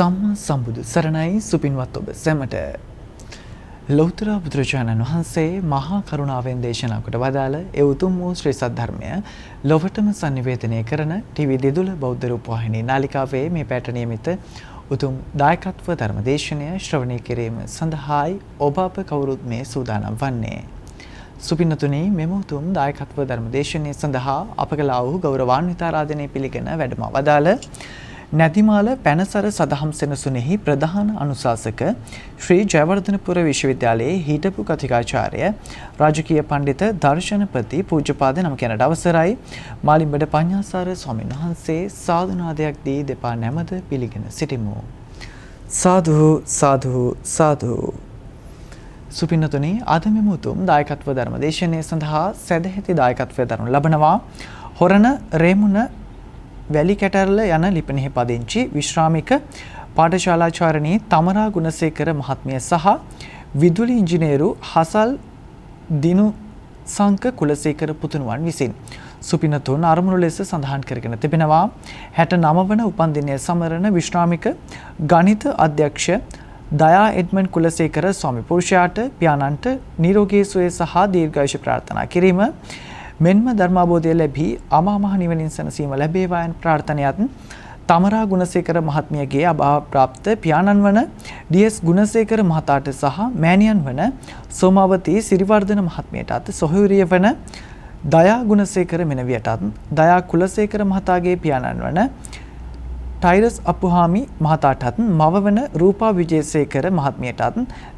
සම්මා සම්බුදු සරණයි සුපින්වත් ඔබ සැමට ලෞතර බුදුරජාණන් වහන්සේ මහා කරුණාවෙන් දේශනා කොට වදාළ ඒ උතුම් වූ ශ්‍රී සද්ධර්මය ලොවටම sannivedanaya කරන ටීවී දෙදුල බෞද්ධ රූපවාහිනී නාලිකාවේ මේ පැයට නියමිත උතුම් දායකත්ව ධර්ම දේශනය ශ්‍රවණය කිරීම සඳහායි ඔබ අප කවුරුත් මේ සූදානම් වන්නේ. සුපින්නතුනි මෙම උතුම් දායකත්ව ධර්ම දේශනය සඳහා අප කළා වූ ගෞරවාන්විත ආරාධනය පිළිගෙන වැඩම වදාළ නැතිමාල පැනසර සදහම් සෙනසුනේහි ප්‍රධාන අනුශාසක ශ්‍රී ජයවර්ධනපුර විශ්වවිද්‍යාලයේ හිටපු කතිකාචාර්ය රාජකීය පඬිත දර්ශනපති පූජ්‍යපාද නම කියනට අවසරයි මාලිම්බඩ පඤ්ඤාසාර ස්වාමීන් වහන්සේ සාදුනාදයක් දී දෙපා නැමද පිළිගෙන සිටිමු. සාදු සාදු සාදු. සුපින්නතුනි අද මෙම උතුම් දායකත්ව ධර්ම දේශනය සඳහා සදැහැති දායකත්වය දරනු ලබනවා හොරණ රේමුණ වැලි කැටරල යන ලිපිනෙහි පදිංචි විශ්‍රාමික පාඨශාලාචාර්යනී තමරා ගුණසේකර මහත්මිය සහ විදුලි ඉංජිනේරු හසල් දිනු සංක කුලසේකර පුතුණුවන් විසින් සුපිනතුන් අරමුණු ලෙස සඳහන් කරගෙන තිබෙනවා 69 වන උපන්දිනය සමරන විශ්‍රාමික ගණිත අධ්‍යක්ෂ දයා එඩ්මන්ඩ් කුලසේකර ස්වාමි පුරුෂයාට පියාණන්ට නිරෝගී සුවය සහ දීර්ඝායුෂ ප්‍රාර්ථනා කිරීම මෙන්ම ධර්මාබෝධය ලැබී අමා මහ නිවනින් සැනසීම ලැබේවා යන ප්‍රාර්ථනයත් තමරා ගුණසේකර මහත්මියගේ අභාව ප්‍රාප්ත පියාණන් වන ඩී.එස්. ගුණසේකර මහතාට සහ මෑණියන් වන සෝමාවතී සිරිවර්ධන මහත්මියටත් සොහොයුරිය වන දයා ගුණසේකර මෙනවියටත් දයා කුලසේකර මහතාගේ පියාණන් වන ටයිරස් අපුහාමි මහතාටත් මව වන රූපා විජේසේකර මහත්මියටත්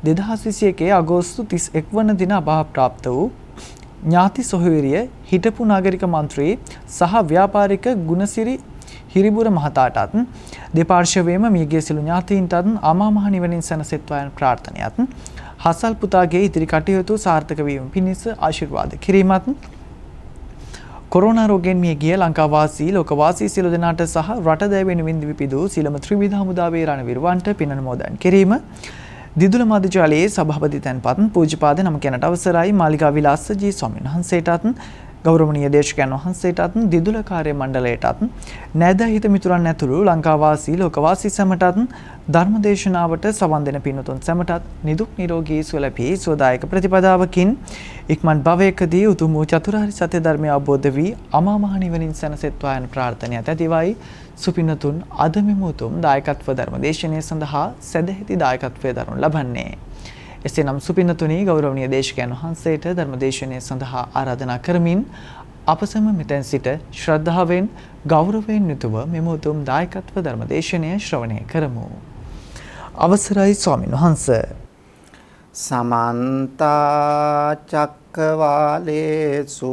2021 අගෝස්තු 31 වන දින අභාව ප්‍රාප්ත වූ ඥාති සොහොයුරිය හිටපු නාගරික මන්ත්‍රී සහ ව්‍යාපාරික ගුණසිරි හිරිබුර මහතාටත් දෙපාර්ශ්වයේම මියගිය සිළු ඥාතීන්ටත් අමා මහ නිවනින් සැනසෙත්වා යන ප්‍රාර්ථනයත් හසල් පුතාගේ ඉදිරි කටයුතු සාර්ථක වීම පිණිස ආශිර්වාද කිරීමත් කොරෝනා රෝගයෙන් මියගිය ලංකාවාසී ලෝකවාසී සියලු දෙනාට සහ රට දැය වෙනුවෙන් දිවිපිදූ සියලුම ත්‍රිවිධ හමුදාවේ රණවිරුවන්ට පින් අනුමෝදන් කිරීම දිදුල මධ්‍යජාලයේ සභාපති තැන්පත් පූජ්‍යපාද නම කියනට අවසරයි මාලිගා විලාසජී ස්වාමීන් වහන්සේටත් ගෞරවනීය දේශකයන් වහන්සේටත් දිදුල කාර්ය මණ්ඩලයටත් නෑදෑ හිත මිතුරන් ඇතුළු ලංකාවාසී ලෝකවාසී සැමටත් ධර්ම දේශනාවට සවන් දෙන පින්වතුන් සැමටත් නිදුක් නිරෝගී සුව ලැබී සුවදායක ප්‍රතිපදාවකින් ඉක්මන් භවයකදී උතුම් වූ චතුරාර්ය සත්‍ය ධර්මය අවබෝධ වී අමා මහ නිවනින් සැනසෙත්වා යන ප්‍රාර්ථනයත් ඇතිවයි. සුපින්නතුන් අද මෙම උතුම් දායකත්ව ධර්ම දේශනය සඳහා සදැහැති දායකත්වය දරනු ලබන්නේ. එසේනම් සුපින්නතුනි ගෞරවනීය දේශකයන් වහන්සේට ධර්ම දේශනය සඳහා ආරාධනා කරමින් අප සැම මෙතෙන් සිට ශ්‍රද්ධාවෙන් ගෞරවයෙන් යුතුව මෙම උතුම් දායකත්ව ධර්ම දේශනය ශ්‍රවණය කරමු. අවසරයි ස්වාමීන් වහන්ස. සමන්ත චක්කවාලේසු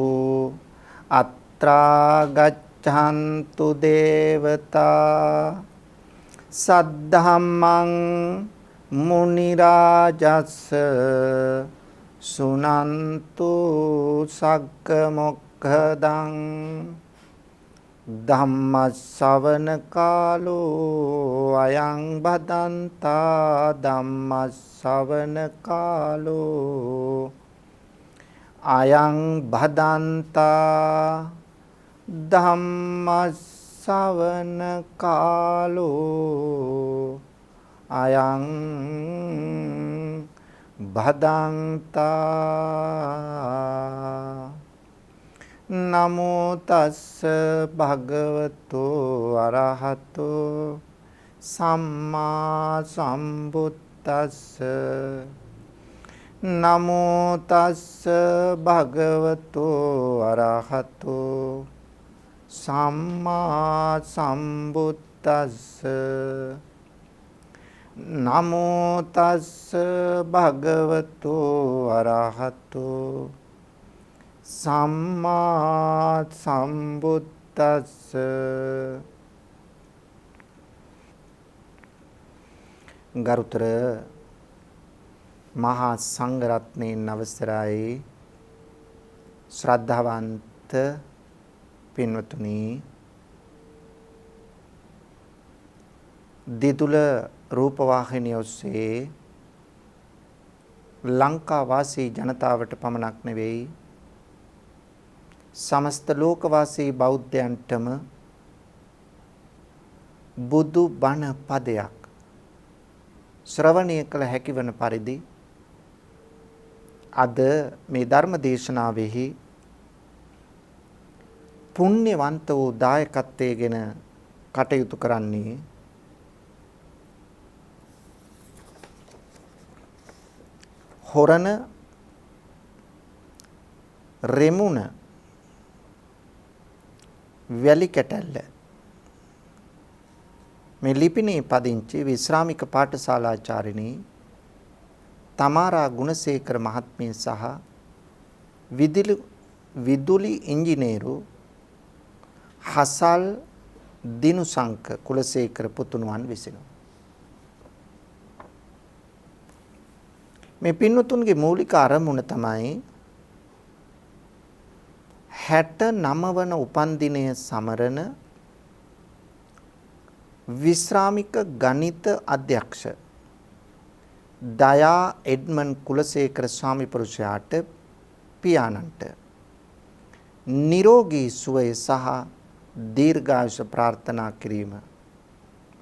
අත්‍රා ගච්ඡන්තු දේවතා සද්ධම්මං මුනි රාජස්ස සුනන්තු සග්ග මොක්ඛදං ධම්ම ශ්‍රවණ කාලෝ අයං බදන්තා ධම්ම ශ්‍රවණ කාලෝ අයං බදන්තා ධම්ම ශ්‍රවණ කාලෝ අයං බදන්තා නමෝ තස්ස භගවතු අරහතෝ සම්මා සම්බුද්දස්ස නමෝ තස්ස භගවතු අරහතෝ සම්මා සම්බුද්දස්ස නමෝ තස්ස භගවතු අරහතෝ සම්මා සම්බුද්දස්ස. ගරුතර මහා සංඝරත්නයන් අවසරයි ශ්‍රද්ධාවන්ත පින්වතුනි, දිදුල රූපවාහිනිය ඔස්සේ ලංකාවාසී ජනතාවට පමණක් නෙවෙයි සමස්ත ලෝකවාසී බෞද්ධයන්ටම බුදු බණ පදයක් ශ්‍රවණය කළ හැකි වන පරිදි අද මේ ධර්ම දේශනාවෙහි පුණ්‍යවන්ත වූ දායකත්වයේගෙන කටයුතු කරන්නේ හොරණ රෙමුණ වැලි කැටැල්ල මේ ලිපිනේ පදිංචි විශ්‍රාමික පාඨශාලාචාරිණී තමාරා ගුණසේකර මහත්මිය සහ විදුලි ඉංජිනේරු හසල් දිනුසංක කුලසේකර පුතුණුවන් විසිනු. මේ පින්වතුන්ගේ මූලික අරමුණ තමයි 69 වන උපන්දිනය සමරන විශ්‍රාමික ගණිත අධ්‍යක්ෂ දයා එඩ්මන් කුලසේකර ස්වාමි පුරුෂයාට පියාණන්ට නිරෝගී සුවය සහ දීර්ඝායුෂ ප්‍රාර්ථනා කිරීම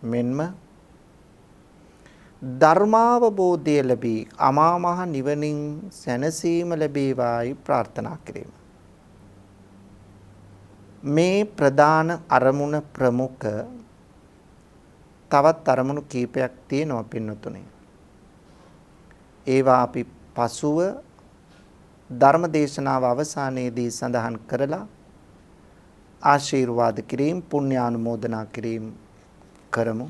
මෙන්ම ධර්මාවබෝධය ලැබී අමා මහ නිවනින් සැනසීම ලැබේවායි ප්‍රාර්ථනා කිරීම මේ ප්‍රධාන අරමුණ ප්‍රමුඛ තවත් අරමුණු කීපයක් තියෙනවා පින්නතුනේ. ඒවා අපි පසුව ධර්ම දේශනාව අවසානයේදී සඳහන් කරලා ආශිර්වාද කිරීම පුණ්‍යානුමෝදනා කිරීම කරමු.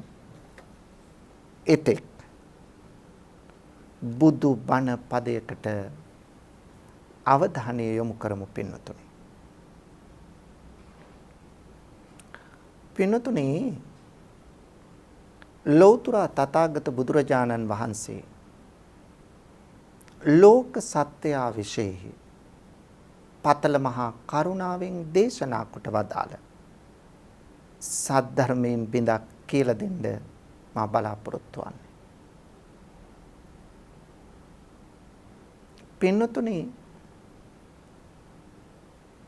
එතෙක් බුදු බණ පදයකට අවධානය යොමු කරමු පින්නතුනේ. පින්නතුනේ ලෞතර තථාගත බුදුරජාණන් වහන්සේ ලෝක සත්‍යය විශේෂයි පතල මහා කරුණාවෙන් දේශනා කොට වදාළ සද්ධර්මයෙන් බිඳක් කියලා දෙන්න මා බලාපොරොත්තු වන්නේ. පින්නතුනේ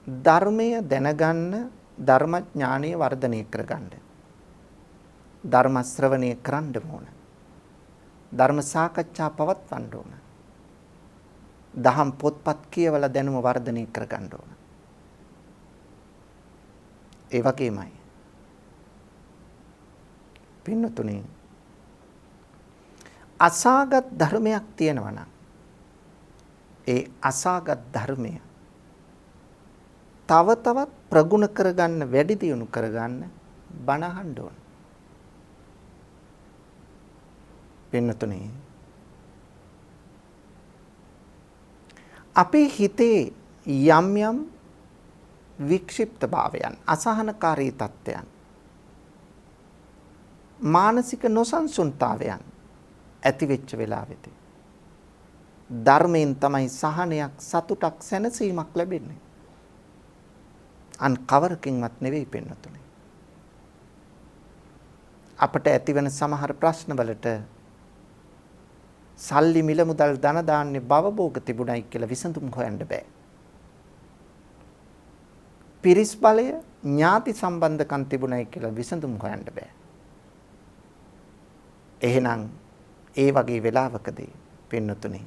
ධර්මය දැනගන්න ධර්මඥානය වර්ධනය කරගන්න ධර්ම ශ්‍රවණය කරන්න ඕන. ධර්ම සාකච්ඡා පවත්වන්න ඕන. දහම් පොත්පත් කියවලා දැනුම වර්ධනය කරගන්න ඕන. ඒ වගේමයි පින්නතුනේ අසාගත් ධර්මයක් තියෙනවා නම් ඒ අසාගත් ධර්මය තව තවත් ප්‍රගුණ කරගන්න වැඩි දියුණු කරගන්න බණ අහන්න ඕන. පින්නතුනේ අපේ හිතේ යම් යම් වික්ෂිප්ත භාවයන් අසහනකාරී තත්ත්වයන් මානසික නොසන්සුන්තාවයන් ඇති වෙච්ච වෙලාවෙදී ධර්මයෙන් තමයි සහනයක් සතුටක් සැනසීමක් ලැබෙන්නේ. අන් කවරකින්වත් නෙවෙයි පින්නතුනේ. අපට ඇතිවන සමහර ප්‍රශ්නවලට සල්ලි මිල මුදල් ධන දාන්නේ භවභෝග තිබුණයි කියලා විසඳුම් හොයන්න බෑ. පිරිස් බලය ඥාති සම්බන්ධකම් තිබුණයි කියලා විසඳුම් හොයන්න බෑ. එහෙනම් ඒ වගේ වෙලාවකදී පින්නතුනේ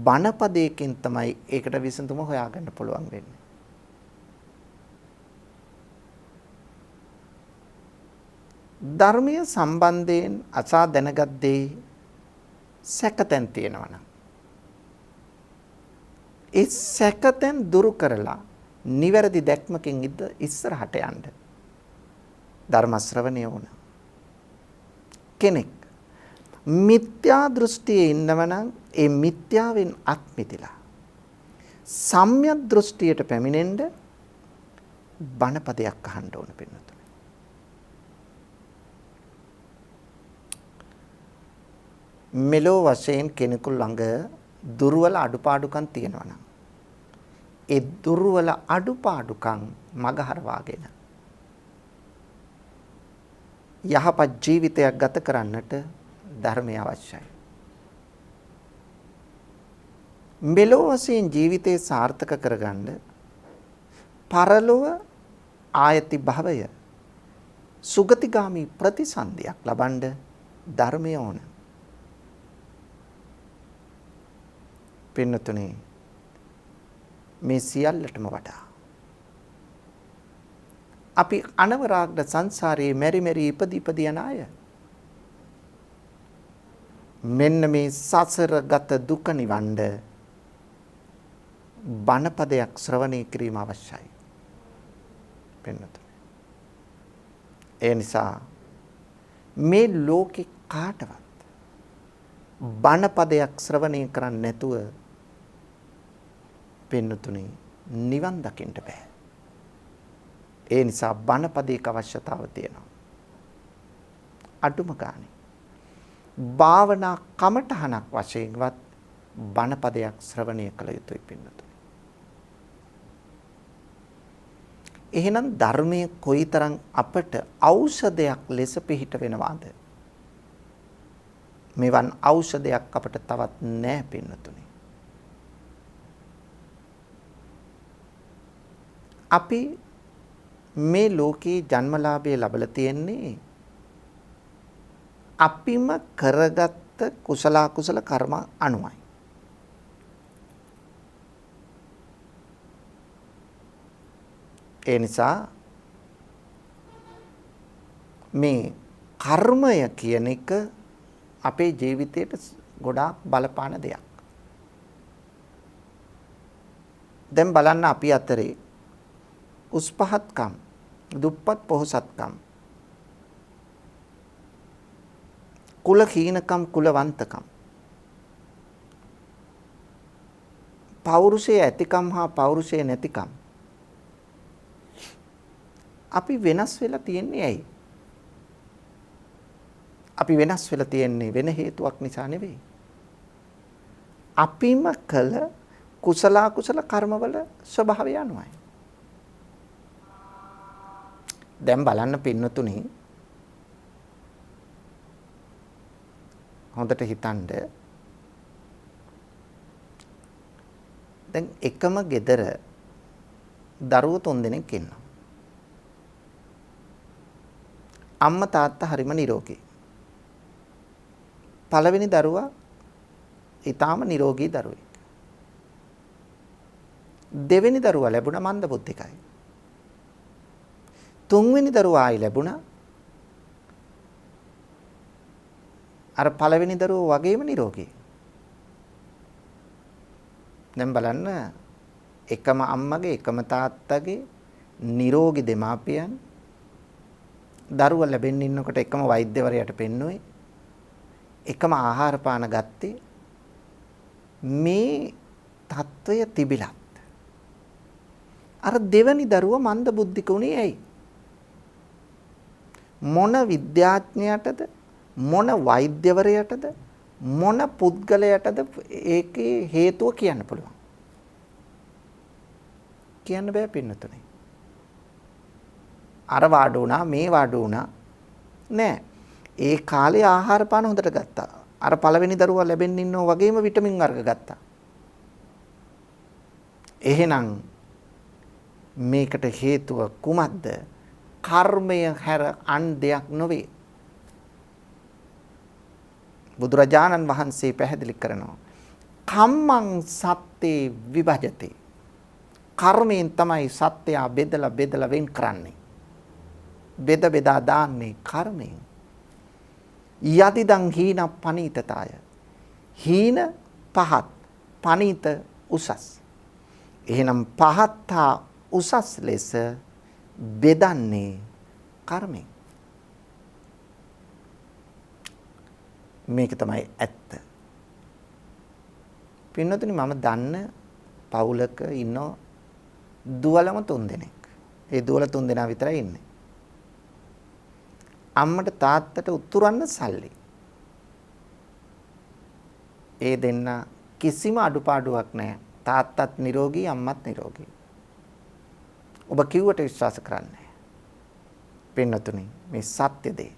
බණපදයකින් තමයි ඒකට විසඳුම හොයාගන්න පුළුවන් වෙන්නේ. ධර්මීය සම්බන්ධයෙන් අසා දැනගත් දේ සැකතෙන් තියෙනවා නම් ඒ සැකතෙන් දුරු කරලා නිවැරදි දැක්මකින් ඉස්සරහට යන්න ධර්ම ශ්‍රවණය වුණ කෙනෙක් මිත්‍යා දෘෂ්ටියේ ඉන්නවනම් ඒ මිත්‍යාවෙන් අත්මිතිලා සම්‍යක් දෘෂ්ටියට පැමිණෙන්න බණපදයක් අහන්න ඕන පින්නතුනේ. මෙලෝ වශයෙන් කෙනෙකු ළඟ දුර්වල අඩුපාඩුකම් තියෙනවා නම් ඒ දුර්වල අඩුපාඩුකම් මගහරවාගෙන යහපත් ජීවිතයක් ගත කරන්නට ධර්මය අවශ්‍යයි. මෙලෝ වශයෙන් ජීවිතේ සාර්ථක කරගන්න පරලොව ආයති භවය සුගතිගාමි ප්‍රතිසන්දියක් ලබන්න ධර්මය ඕන. පින්නතුනේ මේ සියල්ලටම වඩා අපි අනවරාග්ද සංසාරයේ මෙරි මෙරි ඉපදි යන අය. මෙන්න මේ සසරගත දුක නිවන්න බණපදයක් ශ්‍රවණය කිරීම අවශ්‍යයි. පින්නතුනේ. ඒ නිසා මේ ලෝකේ කාටවත් බණපදයක් ශ්‍රවණය කරන්නේ නැතුව පින්නතුනේ නිවන් දකින්න බෑ. ඒ නිසා බණපදයක අවශ්‍යතාව තියෙනවා. අඩුම ගානේ භාවනා කමඨහනක් වශයෙන්වත් බණපදයක් ශ්‍රවණය කළ යුතුයි පින්නතුනේ. එහෙනම් ධර්මයේ කොයිතරම් අපට ඖෂධයක් ලෙස පිහිට වෙනවාද? මෙවන් ඖෂධයක් අපට තවත් නැහැ පින්නතුනේ. අපි මේ ලෝකේ ජන්මලාභය ලැබලා තියෙන්නේ අපිම කරගත්ත කුසල කර්ම අනුවයි. ඒ නිසා මේ කර්මය කියන එක අපේ ජීවිතයට ගොඩාක් බලපාන දෙයක්. දැන් බලන්න අපි අතරේ උස් පහත්කම්, දුප්පත් පොහොසත්කම්, කුල හීනකම්, කුලවන්තකම්, පෞරුෂය ඇතිකම් හා පෞරුෂය නැතිකම් අපි වෙනස් වෙලා තියෙන්නේ ඇයි? අපි වෙනස් වෙලා තියෙන්නේ වෙන හේතුවක් නිසා නෙවෙයි. අපිම කළ කුසල කර්මවල ස්වභාවය අනුවයි. දැන් බලන්න පින්නතුනි, හොඳට හිතන්න. දැන් එකම ගෙදර දරුවෝ 3 දෙනෙක් ඉන්නවා. අම්මා තාත්තා හරිම නිරෝගී. පළවෙනි දරුවා ඊටාම නිරෝගී දරුවෙක්. දෙවෙනි දරුවා ලැබුණා මන්දබුද්ධිකයි. තුන්වෙනි දරුවා ආයි ලැබුණා අර පළවෙනි දරුවා වගේම නිරෝගී. දැන් බලන්න, එකම අම්මගේ එකම තාත්තගේ නිරෝගී දෙමාපියන් දරුවා ලැබෙන්න ඉන්නකොට එකම වෛද්‍යවරයාට පෙන්නුවේ, එකම ආහාර පාන ගත්තේ. මේ తত্ত্বය තිබිලත් අර දෙවනි දරුවා මන්ද බුද්ධික උනේ ඇයි? මොන විද්‍යාඥයාටද, මොන වෛද්‍යවරයාටද, මොන පුද්ගලයාටද ඒකේ හේතුව කියන්න පුළුවන්? කියන්න බෑ පින්නතුනේ. අර වාඩු වුණා, මේ වාඩු වුණා නෑ. ඒ කාලේ ආහාර පාන හොඳට ගත්තා. අර පළවෙනි දරුවා ලැබෙන්න ඉන්නෝ වගේම විටමින් වර්ග ගත්තා. එහෙනම් මේකට හේතුව කුමක්ද? කර්මය හැර අන් දෙයක් නොවේ. බුදුරජාණන් වහන්සේ පැහැදිලි කරනවා, කම්මං සත්තේ විභජති. කර්මයෙන් තමයි සත්‍යය බෙදලා වෙන් කරන්නේ. බෙදා දාන්නේ කර්මයෙන්. යදිදං හීන පනීතතාය. හීන පහත්, පනීත උසස්. එහෙනම් පහත් හා උසස් ලෙස බෙදන්නේ කර්මයෙන්. මේක තමයි ඇත්ත. පින්නතුනි, මම දන්න පවුලක ඉන්න දුවලම 3 දෙනෙක්. ඒ දුවල 3 දෙනා විතරයි ඉන්නේ. අම්මට තාත්තට උතුරන්න සල්ලි. ඒ දෙන්න කිසිම අඩුපාඩුවක් නැහැ. තාත්තත් නිරෝගී, අම්මත් නිරෝගී. ඔබ කිව්වට විශ්වාස කරන්නේ නැහැ. පින්නතුනි, මේ සත්‍ය දේ.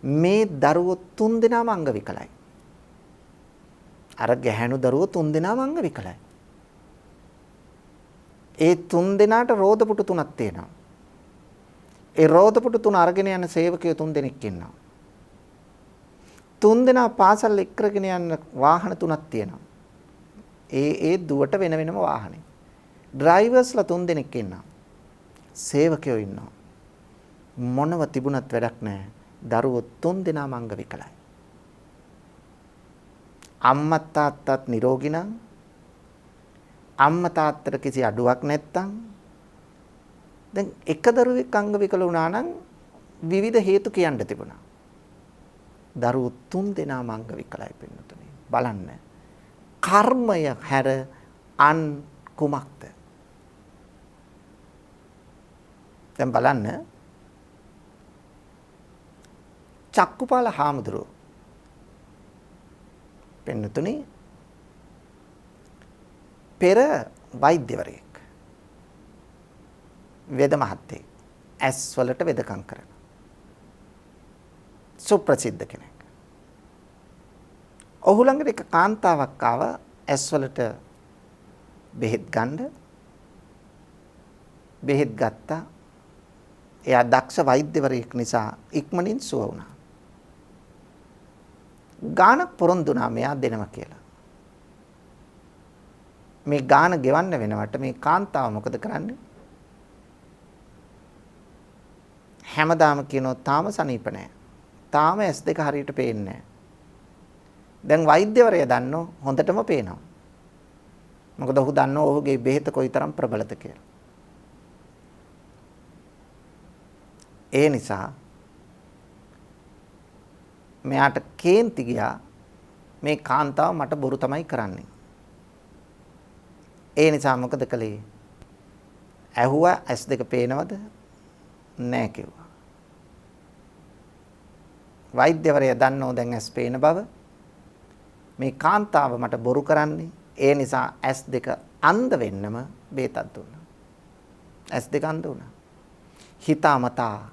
මේ දරුවෝ 3 දෙනාම අංග විකලයි. අර ගැහැණු දරුවෝ 3 දෙනාම අංග විකලයි. ඒ 3 දෙනාට රෝද පුටු 3ක් තියෙනවා. ඒ රෝදපුටු තුන අරගෙන යන සේවකයෝ 3 දෙනෙක් ඉන්නවා. 3 දෙනා පාසල් එක්කගෙන යන වාහන 3ක් තියෙනවා. ඒ දුවට වෙන වෙනම වාහනේ. ඩ්‍රයිවර්ස්ලා 3 දෙනෙක් ඉන්නවා. සේවකයෝ ඉන්නවා. මොනව තිබුණත් වැඩක් නැහැ. දරුවෝ 3 දෙනාම අංග විකලයි. අම්මා තාත්තත් නිරෝගී නම් අම්මා තාත්තට කිසි අඩුවක් නැත්තම් දැන් එක දරුවෙක් අංග විකල වුණා නම් විවිධ හේතු කියන්න තිබුණා. දරුවෝ 3 දෙනාම අංග විකලයි පින්නතුනේ. බලන්න. කර්මය හැර අන් කුමක්ද? දැන් බලන්න. චක්කුපාල හාමුදුරුවෝ පින්නතුනේ පෙර වෛද්‍යවරයෙක්. වෙද මහත්තයෙක්. ඇස් වලට වෙදකම් කරන. සුප්‍රසිද්ධ කෙනෙක්. ඔහු ළඟට එක කාන්තාවක් ආව ඇස් වලට බෙහෙත් ගන්න. බෙහෙත් ගත්තා. එයා දක්ෂ වෛද්‍යවරයෙක් නිසා ඉක්මනින් සුව වුණා. ගානක් පොරොන්දුනා මෙයා දෙනවා කියලා. මේ ගාන ගෙවන්න වෙනවට මේ කාන්තාව මොකද කරන්නේ? හැමදාම කියනවා තාම සනීප නැහැ. තාම S2 හරියට පේන්නේ නැහැ. දැන් වෛද්‍යවරයා දන්නෝ හොඳටම පේනවා. මොකද ඔහු දන්නෝ ඔහුගේ බෙහෙත කොයිතරම් ප්‍රබලද කියලා. ඒ නිසා මෙයාට කේන්ති ගියා මේ කාන්තාව මට බොරු තමයි කරන්නේ. ඒ නිසා මොකද කළේ? ඇහුවා S2 පේනවද? නැහැ කිව්වා. වෛද්‍යවරයා දන්නෝ දැන් S පේන බව. මේ කාන්තාව මට බොරු කරන්නේ. ඒ නිසා S2 අන්ධ වෙන්නම බේතක් දුන්නා. S2 අන්ධ වුණා. හිතාමතා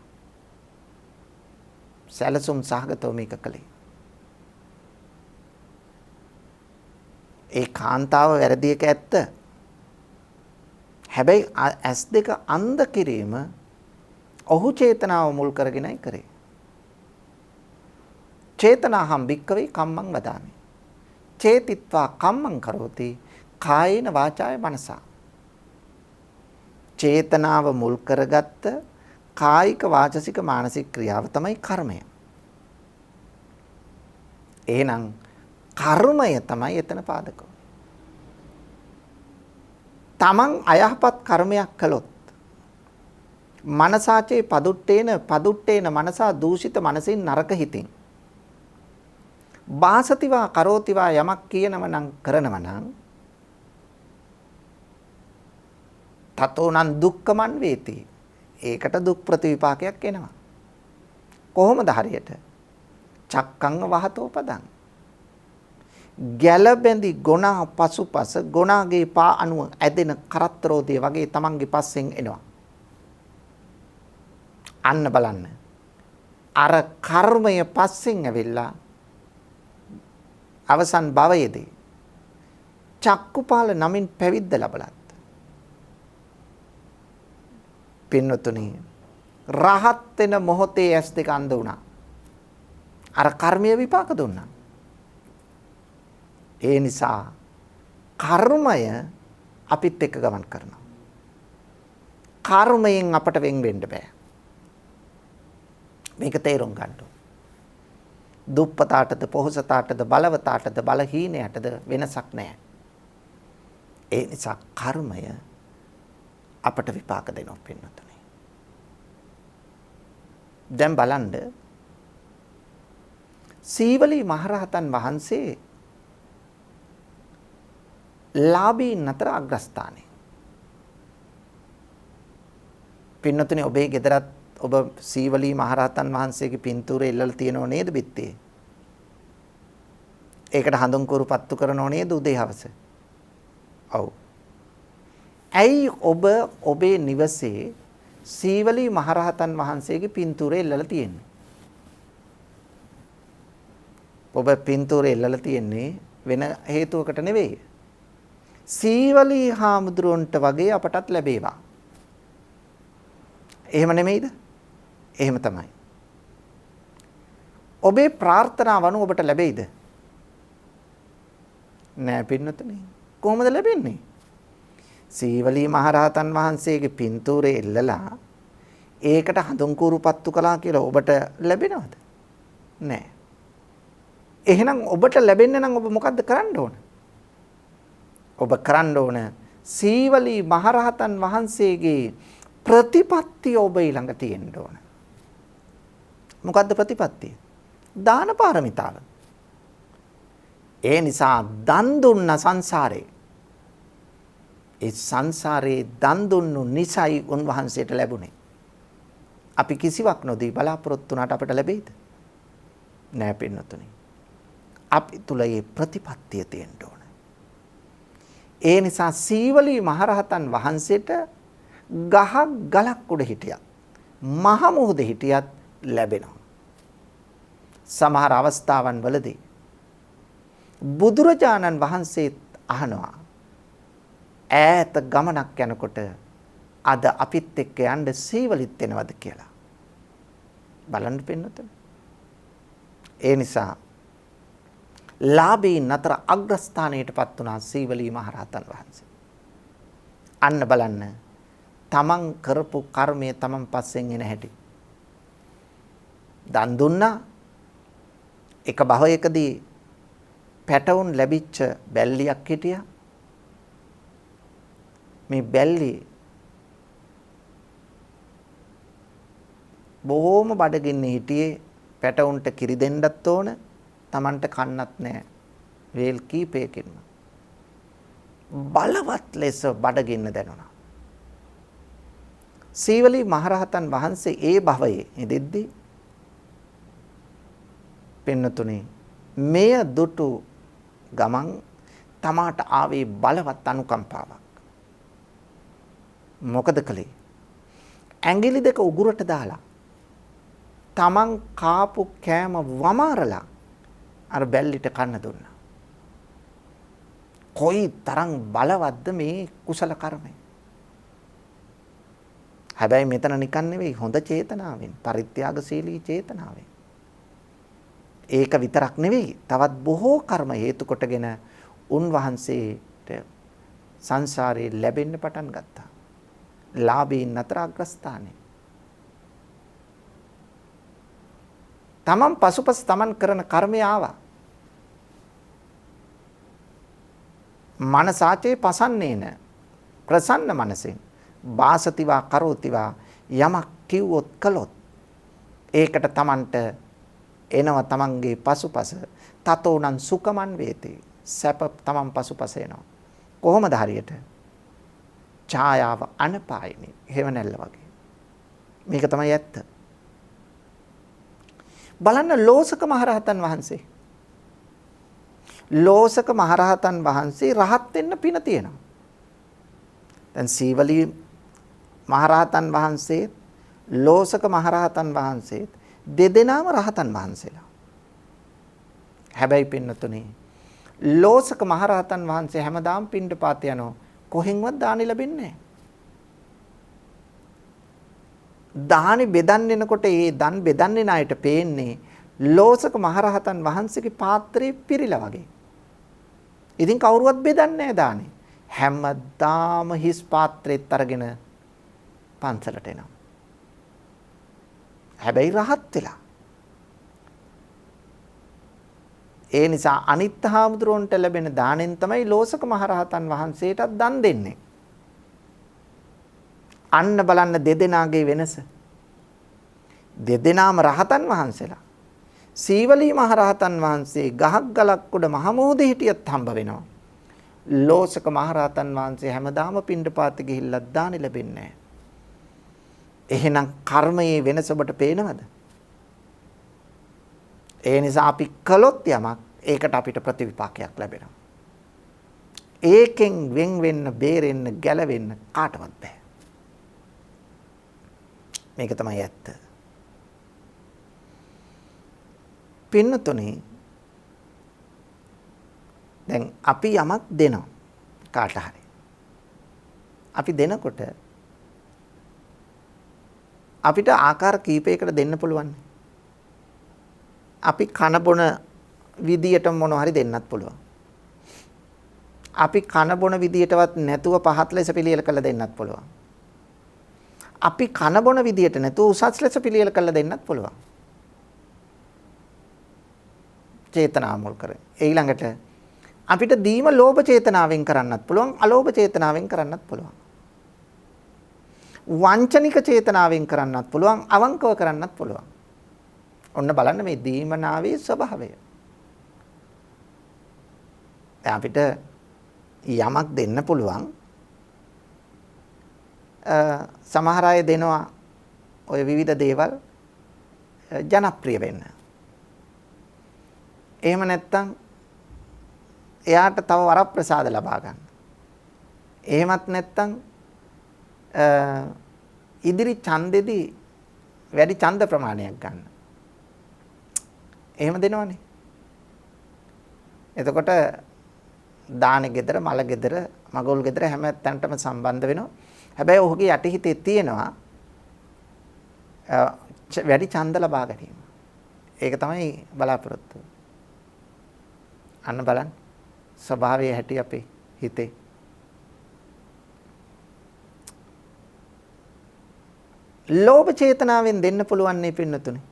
සැලසුම් සහගතව මේක කළේ. ඒ කාන්තාව වැරදි එක ඇත්ත. හැබැයි S2 අන්ධ කිරීම ඔහු චේතනාව මුල් කරගෙනයි කරේ. චේතනාහම් භික්කවේ කම්මං වදාමි. චේතිත්වා කම්මං කරෝති කායේන වාචාය මනසා. චේතනාව මුල් කරගත්ත කායික වාචසික මානසික ක්‍රියාව තමයි කර්මය. එහෙනම් කර්මය තමයි එතන පාදක. තමන් අයහපත් කර්මයක් කළොත් මනසාචේ පදුට්ටේන මනසා දූෂිත මනසින් නරක හිතින් වාසතිවා කරෝතිවා යමක් කියනව නම් කරනව නම් තතෝනං දුක්ඛමන් වේති. ඒකට දුක් ප්‍රතිවිපාකයක් එනවා. කොහොමද හරියට? චක්කං වහතෝ පදං. ගැලබැඳි ගොනා පසුපස ගොනාගේ පා අනුව ඇදෙන කරත්තරෝදිය වගේ තමන්ගේ පස්සෙන් එනවා. අන්න බලන්න. අර කර්මය පස්සෙන් ඇවිල්ලා අවසන් භවයේදී චක්කුපාල නමින් පැවිද්ද ලැබලත් පින්නතුනි රහත් වෙන මොහොතේ S2 අන්ධ වුණා. අර කර්මයේ විපාක දුන්නා. ඒ නිසා කර්මය අපිත් එක්ක ගමන් කරනවා. කර්මයෙන් අපට වෙන් වෙන්න බෑ. මේක තේරුම් ගන්න ඕන. දුප්පතාටද පොහොසතාටද බලවතාටද බලහීනයටද වෙනසක් නැහැ. ඒ නිසා කර්මය අපට විපාක දෙනවා පින්නතුනේ. දැන් බලන්න සීවලී මහරහතන් වහන්සේ ලාභීන් අතර අග්‍රස්ථානයේ. පින්නතුනේ ඔබේ ගෙදරත් ඔබ සීවලී මහරහතන් වහන්සේගේ පින්තූරය එල්ලලා තියෙනව නේද බිත්තේ? ඒකට හඳුන් කුරු පත්තු කරනව නේද උදේ හවස? ඔව්. ඇයි ඔබ ඔබේ නිවසේ සීවලී මහරහතන් වහන්සේගේ පින්තූරය එල්ලලා තියෙන්නේ? ඔබ පින්තූරය එල්ලලා තියෙන්නේ වෙන හේතුවකට නෙවෙයි. සීවලී හාමුදුරුවන්ට වගේ අපටත් ලැබේවා. එහෙම නෙමෙයිද? එහෙම තමයි. ඔබේ ප්‍රාර්ථනාව අනුව ඔබට ලැබෙයිද? නෑ පින්නතුනි. කොහොමද ලැබෙන්නේ? සීවලී මහරහතන් වහන්සේගේ පින්තූරේ එල්ලලා ඒකට හඳුන් කූරුපත්තු කළා කියලා ඔබට ලැබෙනවද? නෑ. එහෙනම් ඔබට ලැබෙන්න නම් ඔබ මොකද්ද කරන්න ඕන? ඔබ කරන්න ඕන සීවලී මහරහතන් වහන්සේගේ ප්‍රතිපත්තිය ඔබ ළඟ තියෙන්න ඕන. මොකද්ද ප්‍රතිපත්තිය? දාන පාරමිතාව. ඒ නිසා දන් දුන්න සංසාරේ. ඒ සංසාරේ දන් දුන්නු නිසයි උන්වහන්සේට ලැබුණේ. අපි කිසිවක් නොදී බලාපොරොත්තු වුණාට අපට ලැබෙයිද? නෑ පින්නතුනි. අපි තුල මේ ප්‍රතිපත්තිය තියෙන්න ඕන. ඒ නිසා සීවලී මහරහතන් වහන්සේට ගහක් ගලක් උඩ හිටියත් මහ මුහුදේ හිටියත් ලැබෙනවා. සමහර අවස්ථාවන් වලදී බුදුරජාණන් වහන්සේ අහනවා ඈත ගමනක් යනකොට අද අපිත් එක්ක යන්න සීවලිත් වෙනවද කියලා. බලන්න පින්නතුනි. ඒ නිසා ලාභීන් අතර අග්‍රස්ථානයටපත් වුණා සීවලී මහරහතන් වහන්සේ. අන්න බලන්න තමන් කරපු කර්මය තමන් පස්සෙන් එන හැටි. දන් දුන්නා එක භවයකදී පැටවුන් ලැබිච්ච බැල්ලියක් හිටියා. මේ බැල්ලි බොහොම බඩගින්නේ හිටියේ. පැටවුන්ට කිරි දෙන්නත් ඕන, Tamanට කන්නත් නැහැ. වේල් කීපයකින්ම බලවත් ලෙස බඩගින්න දැනුණා. සීවලී මහරහතන් වහන්සේ ඒ භවයේ ඉදෙද්දී පින්නතුනේ මෙය දුටු ගමන් තමාට ආවේ බලවත් අනුකම්පාවක්. මොකද කළේ? ඇඟිලි දෙක උගුරට දාලා තමන් කාපු කෑම වමාරලා අර බැල්ලිට කන්න දුන්නා. කොයි තරම් බලවත්ද මේ කුසල කර්මය. හැබැයි මෙතන නිකන් නෙවෙයි, හොඳ චේතනාවෙන්, පරිත්‍යාගශීලී චේතනාවෙන්. ඒක විතරක් නෙවෙයි, තවත් බොහෝ කර්ම හේතු කොටගෙන උන්වහන්සේට සංසාරේ ලැබෙන්න පටන් ගත්තා. ලාභීන් අතර අග්‍රස්ථානේ. තමන් පසුපස තමන් කරන කර්මය ආවා. මනසාචේ පසන්නේන ප්‍රසන්න මනසෙන් වාසතිවා කරෝතිවා යමක් කිව්වොත් කළොත් ඒකට තමන්ට එනව තමන්ගේ පසුපස තතෝනං සුකමන් වේති. සැප තමන් පසුපස එනවා. කොහොමද හරියට? ඡායාව අනපායිනේ හේවණැල්ල වගේ. මේක තමයි ඇත්ත. බලන්න ලෝසක මහරහතන් වහන්සේ. ලෝසක මහරහතන් වහන්සේ රහත් වෙන්න පින තියෙනවා. දැන් සීවලී මහරහතන් වහන්සේ ලෝසක මහරහතන් වහන්සේ දෙදෙනාම රහතන් වහන්සේලා. හැබැයි පින්නතුනේ ලෝසක මහරහතන් වහන්සේ හැමදාම පිණ්ඩපාත යනවා. කොහෙන්වත් දානි ලැබෙන්නේ නැහැ. දානි බෙදන්න එනකොට ඒ දන් බෙදන්නේ ණයට පේන්නේ ලෝසක මහරහතන් වහන්සේගේ පාත්‍රේ පිරීලා වගේ. ඉතින් කවුරුවත් බෙදන්නේ නැහැ දානි. හැමදාම හිස් පාත්‍රෙත් අරගෙන පන්සලට එනවා. හැබැයි රහත් වෙලා. ඒ නිසා අනිත් හාමුදුරුවන්ට ලැබෙන දාණයෙන් තමයි ලෝසක මහරහතන් වහන්සේටත් දන් දෙන්නේ. අන්න බලන්න දෙදෙනාගේ වෙනස. දෙදෙනාම රහතන් වහන්සේලා. සීවලී මහරහතන් වහන්සේ ගහක් ගලක් උඩ මහමෝධේ හිටියත් හම්බ වෙනවා. ලෝසක මහරහතන් වහන්සේ හැමදාම පිණ්ඩපාත ගිහිල්ලා දානි ලැබෙන්නේ නැහැ. එහෙනම් කර්මයේ වෙනස ඔබට පේනවද? ඒ නිසා අපි කළොත් යමක් ඒකට අපිට ප්‍රතිවිපාකයක් ලැබෙනවා. ඒකෙන් වෙන් වෙන්න, බේරෙන්න, ගැලවෙන්න කාටවත් බෑ. මේක තමයි ඇත්ත. පින්නතුනේ දැන් අපි යමක් දෙනවා කාට හරි. අපි දෙනකොට අපිට ආකාර කීපයකට දෙන්න පුළුවන්. අපි කන බොන විදියට මොන හරි දෙන්නත් පුළුවන්. අපි කන බොන විදියටවත් නැතුව පහත් ලෙස පිළියෙල කරලා දෙන්නත් පුළුවන්. අපි කන බොන විදියට නැතුව උසස් ලෙස පිළියෙල කරලා දෙන්නත් පුළුවන්. චේතනා මුල් කරගෙන. ඊළඟට අපිට දීම ලෝභ චේතනාවෙන් කරන්නත් පුළුවන්, අලෝභ චේතනාවෙන් කරන්නත් පුළුවන්. වංචනික චේතනාවෙන් කරන්නත් පුළුවන්, අවංකව කරන්නත් පුළුවන්. ඔන්න බලන්න මේ දීමනාවේ ස්වභාවය. දැන් අපිට යමක් දෙන්න පුළුවන්. සමහර අය දෙනවා ඔය විවිධ දේවල් ජනප්‍රිය වෙන්න. එහෙම නැත්නම් එයාට තව වරප්‍රසාද ලබා ගන්න. එහෙමත් නැත්නම් ඉදිරි ඡන්දෙදී වැඩි ඡන්ද ප්‍රමාණයක් ගන්න. එහෙම දෙනවනේ. එතකොට දාන ගෙදර, මල ගෙදර, මගුල් ගෙදර හැම තැනටම සම්බන්ධ වෙනවා. හැබැයි ඔහුගේ යටිහිතේ තියෙනවා වැඩි ඡන්ද ලබා ගැනීම. ඒක තමයි බලාපොරොත්තු. අන්න බලන්න. ස්වභාවයේ හැටි අපේ හිතේ. ලෝභ චේතනාවෙන් දෙන්න පුළුවන් නේ පින්නතුනේ.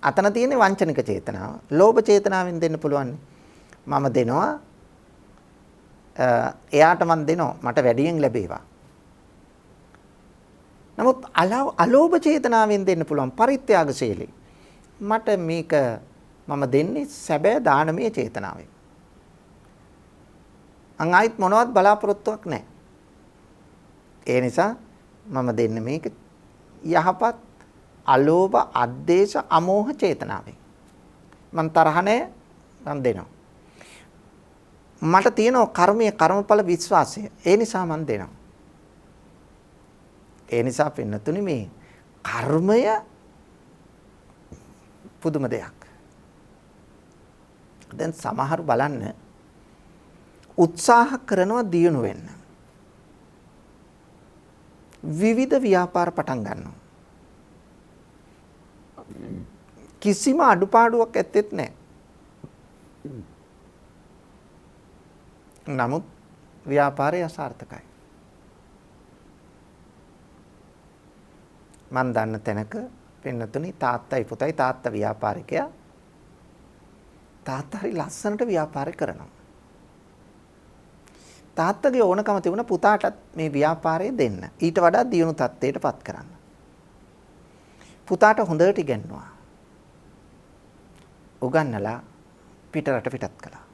අතන තියෙන්නේ වංචනික චේතනාව. ලෝභ චේතනාවෙන් දෙන්න පුළුවන්. මම දෙනවා එයාට මම දෙනවා මට වැඩියෙන් ලැබේවා. නමුත් අලෝභ චේතනාවෙන් දෙන්න පුළුවන් පරිත්‍යාගශීලී. මට මේක මම දෙන්නේ සැබෑ දානමය චේතනාවෙන්. අංගායිත් මොනවත් බලාපොරොත්තුවක් නැහැ. ඒ නිසා මම දෙන්නේ මේක යහපත් අලෝභ අද්දේශ අමෝහ චේතනාවෙන්. මම තරහ නැහැ මම දෙනවා. මට තියෙනවා කර්මයේ කර්මඵල විශ්වාසය. ඒ නිසා මම දෙනවා. ඒ නිසා පින්නතුනි මේ කර්මය පුදුම දෙයක්. දැන් සමහරු බලන්න උත්සාහ කරනවා දියුණු වෙන්න. විවිධ ව්‍යාපාර පටන් ගන්නවා. කිසිම අඩුපාඩුවක් ඇත්තෙත් නැහැ. නමුත් ව්‍යාපාරය අසාර්ථකයි. මන් දන්න තැනක පින්නතුනි තාත්තයි පුතයි තාත්තා ව්‍යාපාරිකයා. තාත්තා හරි ලස්සනට ව්‍යාපාරය කරනවා. තාත්තගේ ඕනකම තිබුණා පුතාටත් මේ ව්‍යාපාරය දෙන්න. ඊට වඩා දියුණු තත්ත්වයටපත් කරන්න. පුතාට හොඳට ඉගෙනුවා. උගන්නලා පිටරට පිටත් කළා.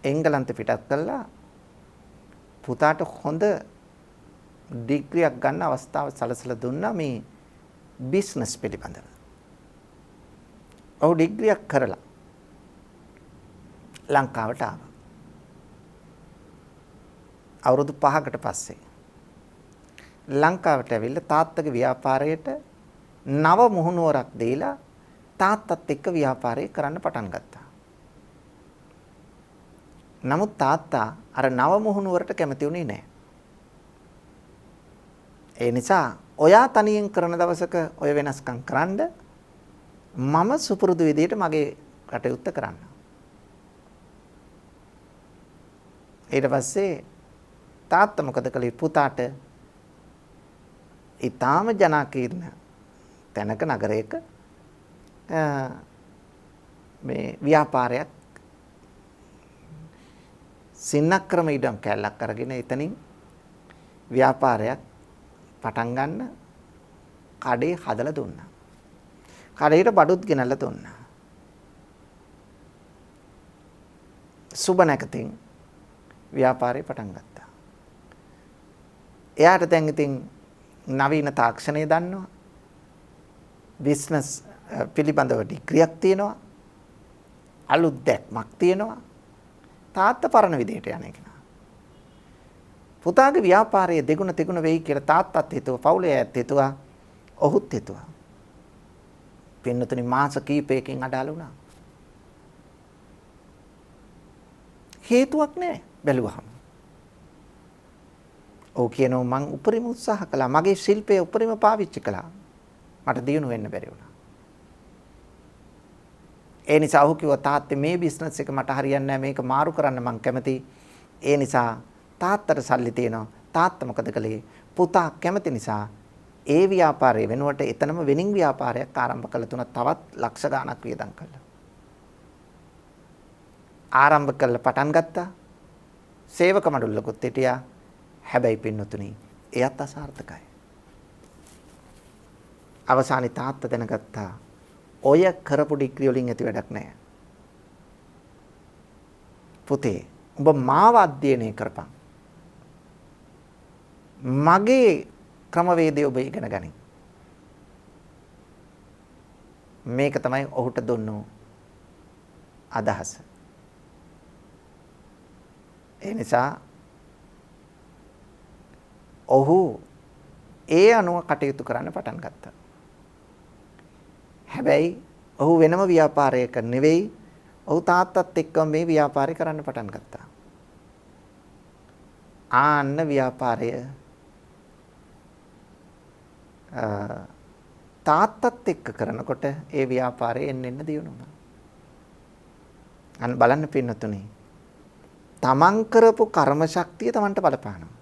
එංගලන්තේ පිටත් කළා. පුතාට හොඳ ඩිග්‍රියක් ගන්න අවස්ථාව සලසලා දුන්නා මේ බිස්නස් පිළිබඳව. ඔහු ඩිග්‍රියක් කරලා ලංකාවට ආවා. අවුරුදු 5කට පස්සේ ලංකාවට ඇවිල්ලා තාත්තගේ ව්‍යාපාරයට නව මුහුණුවරක් දීලා තාත්තත් එක්ක ව්‍යාපාරය කරන්න පටන් ගත්තා. නමුත් තාත්තා අර නව මුහුණුවරට කැමති වුණේ නැහැ. ඒ නිසා ඔයා තනියෙන් කරන දවසක ඔය වෙනස්කම් කරන්න මම සුපුරුදු විදියට මගේ කටයුත්ත කරන්න. ඊට පස්සේ තාත්තා මොකද කළේ පුතාට ඊටාම ජනාකීර්ණ තැනක නගරයක මේ ව්‍යාපාරයක් සින්නක්‍රම ඉඩම් කැලක් අරගෙන එතනින් ව්‍යාපාරයක් පටන් ගන්න කඩේ හදලා දුන්නා. කඩේට බඩුත් ගෙනල්ලා දුන්නා. සුබ නැකතින් ව්‍යාපාරේ පටන් ගත්තා. එයාට දැන් ඉතින් නවීන තාක්ෂණය දන්නවා. බිස්නස් පිළිබඳව ඩිග්‍රියක් තියෙනවා. අලුත් දැක්මක් තියෙනවා. තාත්තා පරණ විදියට යන එක. පුතාගේ ව්‍යාපාරයේ දෙගුණ තෙගුණ වෙයි කියලා තාත්තත් හිතුවා, පවුලේ අයත් හිතුවා, ඔහුත් හිතුවා. පින්නතුනි මාස කීපයකින් අඩාල වුණා. හේතුවක් නැහැ බැලුවහම. ඔව් කියනවා මං උපරිම උත්සාහ කළා. මගේ ශිල්පය උපරිම පාවිච්චි කළා. මට දියුණු වෙන්න බැරි වුණා. ඒ නිසා ඔහු කිව්වා තාත්තේ මේ බිස්නස් එක මට හරියන්නේ නැහැ. මේක මාරු කරන්න මං කැමතියි. ඒ නිසා තාත්තට සල්ලි තියෙනවා. තාත්තා මොකද කළේ? පුතා කැමති නිසා ඒ ව්‍යාපාරය වෙනුවට එතනම වෙනින් ව්‍යාපාරයක් ආරම්භ කළ තුන තවත් ලක්ෂ ගණක් වියදම් කළා. ආරම්භ කළ පටන් ගත්තා. සේවක මඩුල්ලකුත් හිටියා. හැබැයි පින්නතුණි එයත් අසාර්ථකයි. අවසානයේ තාත්තා දැනගත්තා ඔය කරපු ඩිග්‍රී වලින් ඇති වැඩක් නැහැ. පුතේ ඔබ මාව අධ්‍යයනය කරපන්. මගේ ක්‍රමවේදය ඔබ ඉගෙන ගනින්. මේක තමයි ඔහුට දුන්නු අදහස. ඒ නිසා ඔහු ඒ අනුව කටයුතු කරන්න පටන් ගත්තා. හැබැයි ඔහු වෙනම ව්‍යාපාරයක නෙවෙයි ඔහු තාත්තත් එක්ක මේ ව්‍යාපාරය කරන්න පටන් ගත්තා. ආන්න ව්‍යාපාරය තාත්තත් එක්ක කරනකොට ඒ ව්‍යාපාරය එන්න දියුණු වුණා. අන්න බලන්න පින්නතුනේ. තමන් කරපු කර්ම ශක්තිය තමන්ට බලපානවා.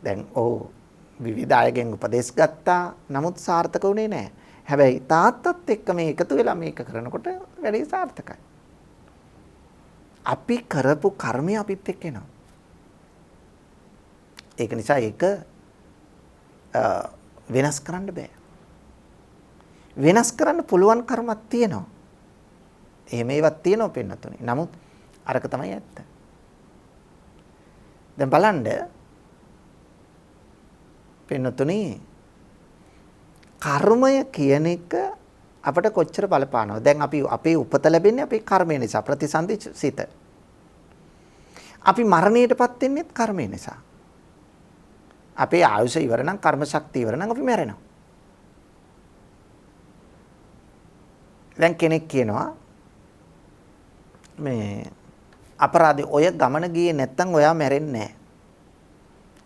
දැන් ඔව් විවිධ අයගෙන් උපදෙස් ගත්තා. නමුත් සාර්ථක වුණේ නැහැ. හැබැයි තාත්තත් එක්ක මේ එකතු වෙලා මේක කරනකොට වැඩි සාර්ථකයි. අපි කරපු කර්මය අපිත් එක්ක එනවා. ඒක නිසා ඒක වෙනස් කරන්න බෑ. වෙනස් කරන්න පුළුවන් කර්මයක් තියෙනවා. එහෙම ඒවත් තියෙනවා පින්නතුනේ. නමුත් අරක තමයි ඇත්ත. දැන් බලන්න පින්නතුනේ කර්මය කියන එක අපිට කොච්චර බලපානවද? දැන් අපි අපේ උපත ලැබෙන්නේ අපේ කර්මය නිසා ප්‍රතිසන්දි සිත. අපි මරණයටපත් වෙන්නේත් කර්මය නිසා. අපේ ආයුෂ ඉවර නම් කර්ම ශක්තිය ඉවර නම් අපි මැරෙනවා. දැන් කෙනෙක් කියනවා මේ අපරාධي ඔය ගමන ගියේ නැත්තම් ඔයා මැරෙන්නේ නැහැ.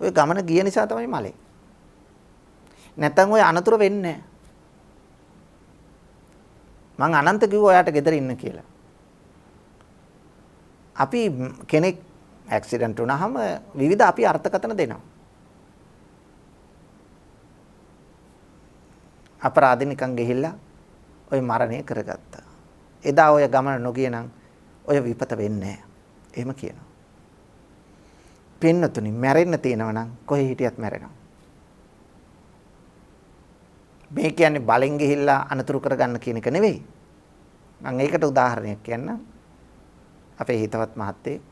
ඔය ගමන ගිය නිසා තමයි මලේ. නැත්තම් ඔය අනතුරු වෙන්නේ නැහැ. මං අනන්ත කිව්වා ඔයාට ගෙදර ඉන්න කියලා. අපි කෙනෙක් ඇක්සිඩන්ට් වුණාම විවිධ අපි අර්ථකථන දෙනවා. අපරාධ නිකන් ගිහිල්ලා ඔය මරණය කරගත්තා. එදා ඔය ගමන නොගිය නම් ඔය විපත වෙන්නේ නැහැ. එහෙම කියනවා. පින්නතුනි මැරෙන්න තියෙනවා නම් කොහේ හිටියත් මැරෙනවා. මේ කියන්නේ බලෙන් ගිහිල්ලා අනතුරු කරගන්න කියන එක නෙවෙයි. මම ඒකට උදාහරණයක් කියන්නම්. අපේ හිතවත් මහත්තයෙක්.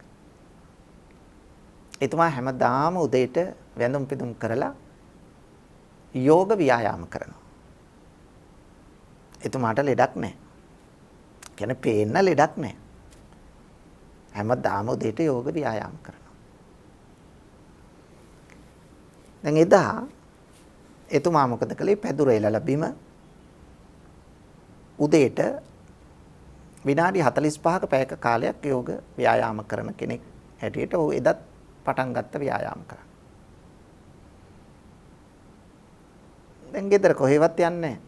එතුමා හැමදාම උදේට වැඳුම් පිදුම් කරලා යෝග ව්‍යායාම කරනවා. එතුමාට ලෙඩක් නැහැ. කියන්නේ පේන්න ලෙඩක් නැහැ. හැමදාම උදේට යෝග ව්‍යායාම කරනවා. දැන් එදා එතුමා මොකද කළේ? පැදුර එලලා බිම උදේට විනාඩි 45ක පැයක කාලයක් යෝග ව්‍යායාම කරන කෙනෙක් හැටියට ਉਹ එදත් පටන් ගත්ත ව්‍යායාම කරන්න. දැන් ගෙදර කොහෙවත් යන්නේ නැහැ.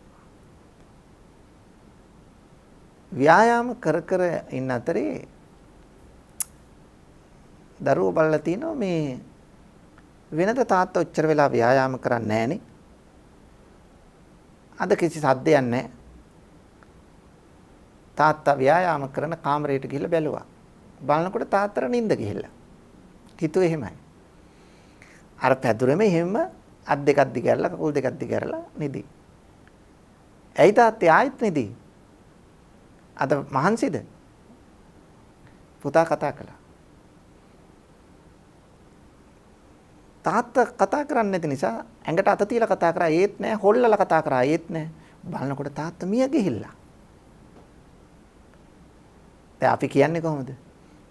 ව්‍යායාම කර කර ඉන්න අතරේ දරුවෝ බලලා තිනවා මේ වෙනද තාත්තා ඔච්චර වෙලා ව්‍යායාම කරන්නේ නැහනේ. අද කිසි සද්දයක් නැහැ. තාත්තා ව්‍යායාම කරන කාමරයට ගිහිල්ලා බැලුවා. බලනකොට තාත්තට නිින්ද ගිහිල්ලා. හිතුවේ එහෙමයි. අර පැදුරෙම එහෙම අත් දෙකක් දිගහැරලා කකුල් දෙකක් දිගහැරලා නිදි. ඇයි තාත්තේ ආයෙත් නිදි? අද මහන්සිද? පුතා කතා කළා. තාත්තා කතා කරන්නේ නැති නිසා ඇඟට අත තියලා කතා කරා ඒත් නෑ, හොල්ලලා කතා කරා ඒත් නෑ. බලනකොට තාත්තා මිය ගිහිල්ලා. දැන් අපි කියන්නේ කොහොමද?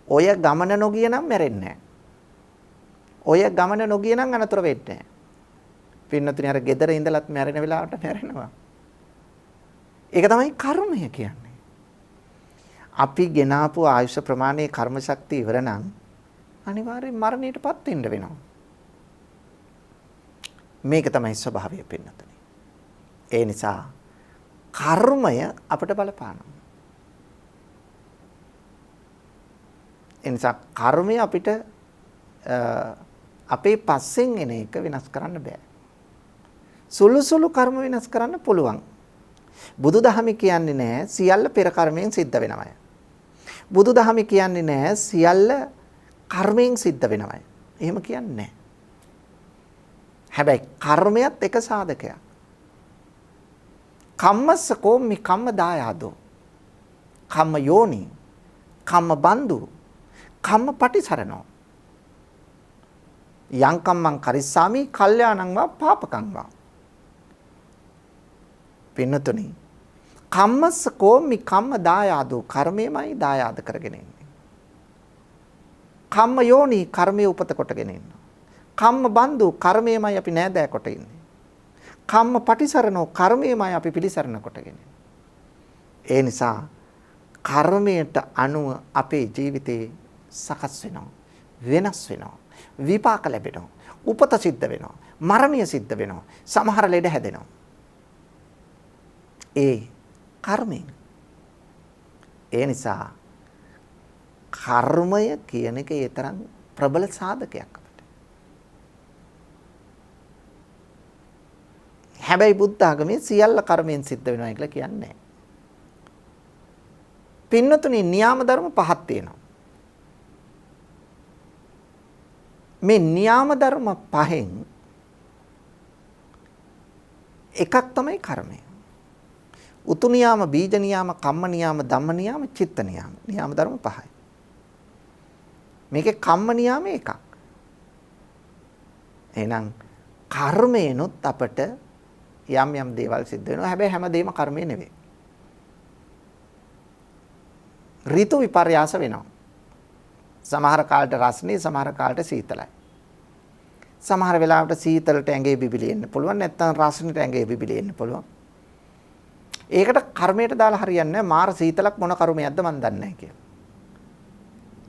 ඔය ගමන නොගිය නම් මැරෙන්නේ නෑ. ඔය ගමන නොගිය නම් අනතුරු වෙන්නේ නෑ. පින්නතුනි අර gedara ඉඳලත් මැරෙන වෙලාවට මැරෙනවා. ඒක තමයි කර්මය කියන්නේ. අපි ගෙනාපු ආයුෂ ප්‍රමාණයේ කර්ම ශක්තිය ඉවර නම් අනිවාර්යෙන් මරණයටපත් වෙන්න වෙනවා. මේක තමයි ස්වභාවය පින්නතුනි. ඒ නිසා කර්මය අපට බලපානවා. ඒ නිසා කර්මය අපිට අපේ පස්සෙන් එන එක වෙනස් කරන්න බෑ. සුළු සුළු කර්ම වෙනස් කරන්න පුළුවන්. බුදුදහමේ කියන්නේ නෑ සියල්ල පෙර කර්මයෙන් සිද්ධ වෙනවයි. බුදුදහමේ කියන්නේ නෑ සියල්ල කර්මයෙන් සිද්ධ වෙනවයි. එහෙම කියන්නේ නෑ. හැබැයි කර්මයත් එක සාධකයක්. කම්මස්සකෝ මි කම්ම දායාදෝ. කම්ම යෝනි, කම්ම බන්දු, කම්ම පටිසරණෝ. යං කම්මං කරිස්සාමි කල්යාණං වා පාපකං වා. පින්නතුනි කම්මස්සකෝ මි කම්ම දායාදෝ කර්මයමයි දායාද කරගෙන ඉන්නේ. කම්ම යෝනි කර්මයේ උපත කොටගෙන ඉන්නවා. කම්ම බන්දු කර්මයමයි අපි නෑදෑ කොට ඉන්නේ. කම්ම පටිසරණෝ කර්මයමයි අපි පිළිසරණ කොටගෙන ඉන්නේ. ඒ නිසා කර්මයට අනුව අපේ ජීවිතේ සකස් වෙනවා, වෙනස් වෙනවා, විපාක ලැබෙනවා, උපත සිද්ධ වෙනවා, මරණය සිද්ධ වෙනවා, සමහර ලෙඩ හැදෙනවා. ඒ කර්මයෙන්. ඒ නිසා කර්මය කියන එක ඒ තරම් ප්‍රබල සාධකයක් අපිට. හැබැයි බුද්ධ ආගමේ සියල්ල කර්මයෙන් සිද්ධ වෙනවා කියලා කියන්නේ නැහැ. පින්නතුනි න්‍යාම ධර්ම පහක් තියෙනවා. මේ න්‍යාම ධර්ම පහෙන් එකක් තමයි කර්මය. උතු නියාම, බීජ නියාම, කම්ම නියාම, ධම්ම නියාම, චිත්ත නියාම. නියාම ධර්ම පහයි. මේකේ කම්ම නියාම එකක්. එහෙනම් කර්මයනොත් අපට යම් යම් දේවල් සිද්ධ වෙනවා. හැබැයි හැමදේම කර්මය නෙවෙයි. ඍතු විපර්යාස වෙනවා. සමහර කාලට රස්නේ, සමහර කාලට සීතලයි. සමහර වෙලාවට සීතලට ඇඟේ බිබිලි එන්න පුළුවන්, නැත්නම් රස්නෙට ඇඟේ බිබිලි එන්න පුළුවන්. ඒකට කර්මයට දාලා හරියන්නේ නැහැ. මාර සීතලක් මොන කර්මයක්ද මන් දන්නේ නැහැ කියලා.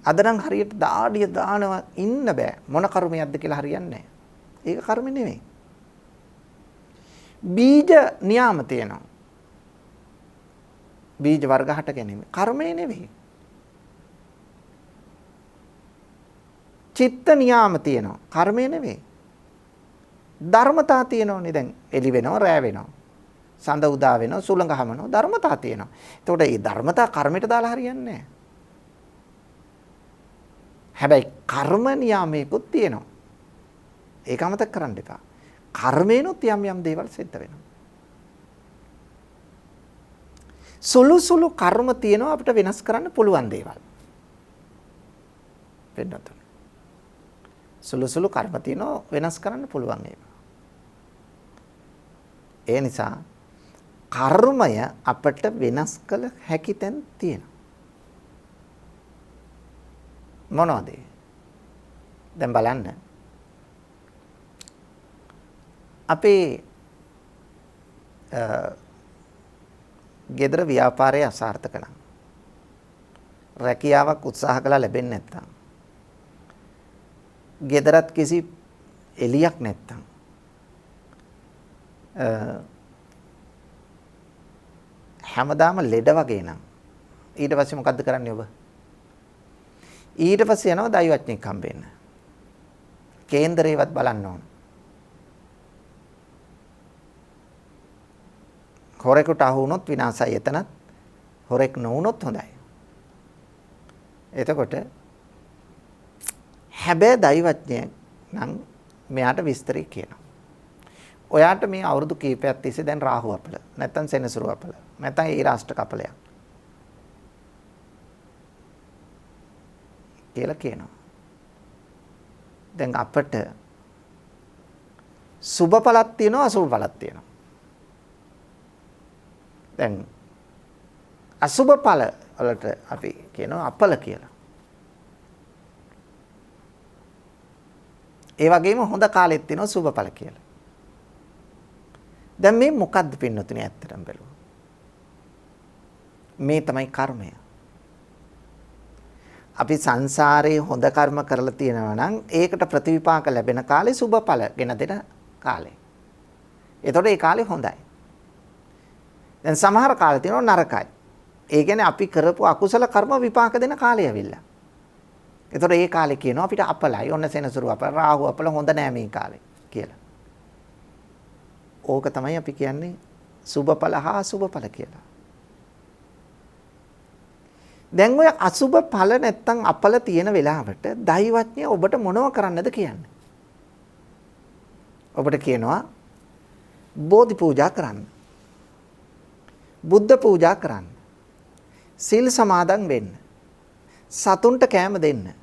අද නම් හරියට දාඩිය දානවා ඉන්න බෑ. මොන කර්මයක්ද කියලා හරියන්නේ නැහැ. ඒක කර්ම නෙමෙයි. බීජ නියාම තියෙනවා. බීජ වර්ග හට ගැනීම කර්මය නෙවෙයි. චිත්ත නියාම තියෙනවා. කර්මය නෙවෙයි. ධර්මතා තියෙනවනේ. දැන් එළි වෙනවා, රෑ වෙනවා. සඳ උදා වෙනවා, සුළඟ හමනවා. ධර්මතා තියෙනවා. එතකොට මේ ධර්මතා කර්මයට දාලා හරියන්නේ නැහැ. හැබැයි කර්ම නියාමයකුත් තියෙනවා. ඒක අමතක කරන්න එපා. කර්මේනොත් යම් යම් දේවල් සිද්ධ වෙනවා. සුළු සුළු කර්ම තියෙනවා අපිට වෙනස් කරන්න පුළුවන් දේවල්. වෙන්නත්. සුළු සුළු කර්ම තියෙනවා වෙනස් කරන්න පුළුවන් ඒවා. ඒ නිසා කර්මය අපට වෙනස් කළ හැකි තැන් තියෙනවා. මොනවද? දැන් බලන්න. අපේ ගෙදර ව්‍යාපාරයේ අසාර්ථක නම් රැකියාවක් උත්සාහ කළා ලැබෙන්නේ නැත්නම් ගෙදරත් කිසි එලියක් නැත්නම් හැමදාම ලෙඩ වගේ නම් ඊට පස්සේ මොකද්ද කරන්නේ ඔබ? ඊට පස්සේ යනවා දෛවඥෙක් හම්බෙන්න. කේන්දරේවත් බලන්න ඕන. හොරෙකුට අහු වුණොත් විනාශයි. එතනත් හොරෙක් නොවුනොත් හොඳයි. එතකොට හැබැයි දෛවඥයෙක් නම් මෙයාට විස්තරي කියනවා. ඔයාට මේ අවුරුදු කීපයක් තිස්සේ දැන් රාහු අපල නැත්තම් සෙනසුරු අපල නැත්තම් ඒ රාෂ්ට්‍ර කපලයක් කියලා කියනවා. දැන් අපට සුබ පළක් තියෙනවා, අසුබ පළක් තියෙනවා. දැන් අසුබ ඵල වලට අපි කියනවා අපල කියලා. ඒ වගේම හොඳ කාලෙත් තියෙනවා සුබ ඵල කියලා. දැන් මේ මොකද්ද පින්නතුනේ ඇත්තටම බැලුවා? මේ තමයි කර්මය. අපි සංසාරේ හොඳ කර්ම කරලා තියෙනවා නම් ඒකට ප්‍රතිවිපාක ලැබෙන කාලේ සුබඵල ගෙන දෙන කාලේ. එතකොට ඒ කාලේ හොඳයි. දැන් සමහර කාල තියෙනවා නරකයි. ඒ කියන්නේ අපි කරපු අකුසල කර්ම විපාක දෙන කාලය ඇවිල්ලා. එතකොට ඒ කාලේ කියනවා අපිට අපලයි. ඔන්න සෙනසුරු අපල, රාහු අපල හොඳ නෑ මේ කාලේ කියලා. ඕක තමයි අපි කියන්නේ සුබඵල හා අසුබඵල කියලා. දැන් ඔය අසුබ ඵල නැත්තම් අපල තියෙන වෙලාවට දෛවඥය ඔබට මොනව කරන්නද කියන්නේ? ඔබට කියනවා බෝධි පූජා කරන්න. බුද්ධ පූජා කරන්න. සීල් සමාදන් වෙන්න. සතුන්ට කෑම දෙන්න.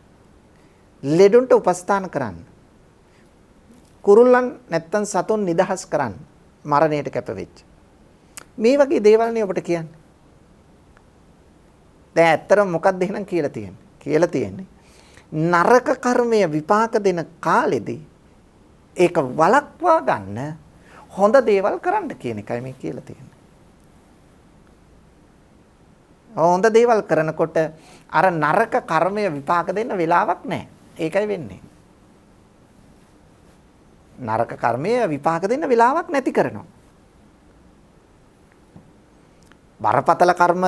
ලෙඩුන්ට උපස්ථාන කරන්න. කුරුල්ලන් නැත්තම් සතුන් නිදහස් කරන්න. මරණයට කැප වෙච්ච. මේ වගේ දේවල් නේ ඔබට කියන්නේ. දැන් ඇත්තටම මොකක්ද එහෙනම් කියලා තියෙන්නේ? කියලා තියෙන්නේ නරක කර්මය විපාක දෙන කාලෙදී ඒක වළක්වා ගන්න හොඳ දේවල් කරන්න කියන එකයි මේ කියලා තියෙන්නේ. හොඳ දේවල් කරනකොට අර නරක කර්මය විපාක දෙන්න වෙලාවක් නැහැ. ඒකයි වෙන්නේ. නරක කර්මය විපාක දෙන්න වෙලාවක් නැති කරනවා. බරපතල කර්ම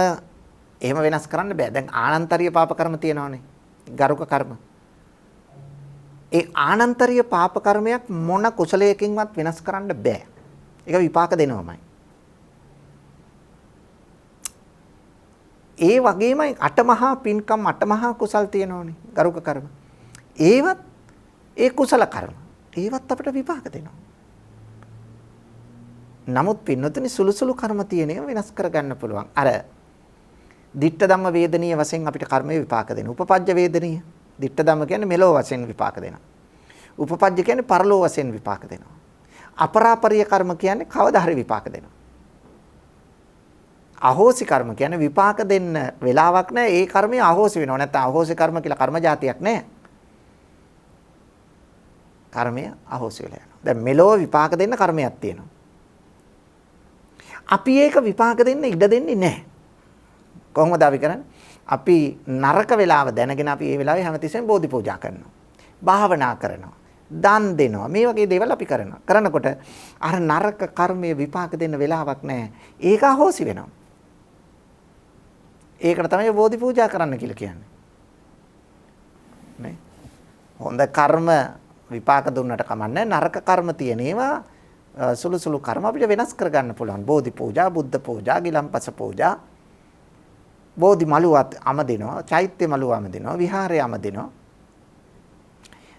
එහෙම වෙනස් කරන්න බෑ. දැන් ආනන්තරීය පාප කර්ම තියෙනවානේ. ගරුක කර්ම. ඒ ආනන්තරීය පාප කර්මයක් මොන කුසලයකින්වත් වෙනස් කරන්න බෑ. ඒක විපාක දෙනවමයි. ඒ වගේමයි අටමහා පින්කම් අටමහා කුසල් තියෙනවනේ. ගරුක කර්ම. ඒවත් ඒ කුසල කර්ම. ඒවත් අපිට විපාක දෙනවා. නමුත් පින්නතුනි සුළු සුළු කර්ම තියෙනව වෙනස් කරගන්න පුළුවන්. අර ditta dhamma වේදනීය වශයෙන් අපිට කර්මයේ විපාක දෙනවා. උපපජ්ජ වේදනීය. ditta dhamma කියන්නේ මෙලෝ වශයෙන් විපාක දෙනවා. උපපජ්ජ කියන්නේ පරලෝ වශයෙන් විපාක දෙනවා. අපරාපරිය කර්ම කියන්නේ කවදා හරි විපාක දෙනවා. අහෝසි කර්ම කියන්නේ විපාක දෙන්න වෙලාවක් නැහැ. ඒ කර්මය අහෝසි වෙනවා. නැත්නම් අහෝසි කර්ම කියලා කර්ම જાතියක් නැහැ. කර්මය අහෝසි වෙලා යනවා. දැන් මෙලෝ විපාක දෙන්න කර්මයක් තියෙනවා. අපි ඒක විපාක දෙන්න ඉඩ දෙන්නේ නැහැ. කොහොමද අපි කරන්නේ? අපි නරක වෙලාව දැනගෙන අපි ඒ වෙලාවේ හැමතිස්සෙම බෝධි පූජා කරනවා. භාවනා කරනවා. දන් දෙනවා. මේ වගේ දේවල් අපි කරනවා. කරනකොට අර නරක කර්මයේ විපාක දෙන්න වෙලාවක් නැහැ. ඒක අහෝසි වෙනවා. ඒකට තමයි බෝධි පූජා කරන්න කියලා කියන්නේ. නේ? හොඳ කර්ම විපාක දුන්නට කමන්නේ නරක කර්ම තියෙන ඒවා සුළු සුළු කර්ම අපිට වෙනස් කරගන්න පුළුවන්. බෝධි පූජා, බුද්ධ පූජා, ගිලම්පස පූජා, බෝධි මළුවත් අමදිනවා, චෛත්‍ය මළුව අමදිනවා, විහාරය අමදිනවා.